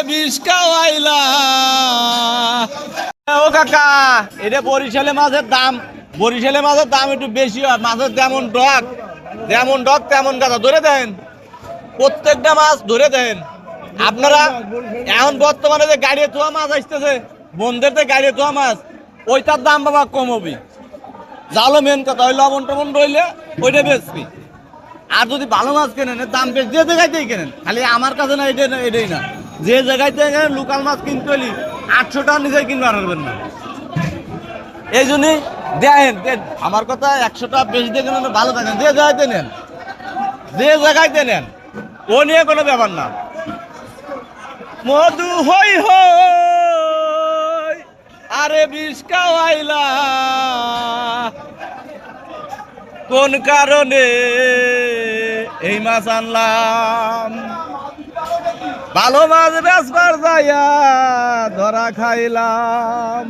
বিষ খাওয়াইলা। ও কাকা, এটা বরিশালে মাছের দাম, বরিশালে মাছের দাম একটু বেশি হয়। মাছের যেমন ডক তেমন গাদা ধরে দেন, প্রত্যেকটা মাছ ধরে দেন আপনারা। এখন বর্তমানে যে গাড়ি ধোয়া মাছ আসতেছে, বন্ধের যে গাড়ি ধোয়া মাছ, ওইটার দাম বাবা কম হবে। জালো মেন কথা, ওই লবণ টবণ রইলে ওইটা বেচবি। আর যদি ভালো মাছ কেনেন, দাম বেশি, যে জায়গাতেই কেনেন, খালি আমার কাছে না, এটাই না, যে জায়গাতে কেনেন লোকাল মাছ কিনতে হলে 800 টাকা নিজে কিনতে পারবেন না। এই জন্যই দেন আমার কথা, 100 টাকা বেশি দিয়ে কেনেন, ভালো থাকেন, যে জায়গাতে নেন, যে জায়গাতে নেন, ও নিয়ে কোনো ব্যাপার না। মধু হই হই আরে বিষ খাওয়াইলা, কোন কারণে এই মাছ আনলাম? ভালো মাছ বেচবার যাইয়া ধরা খাইলাম।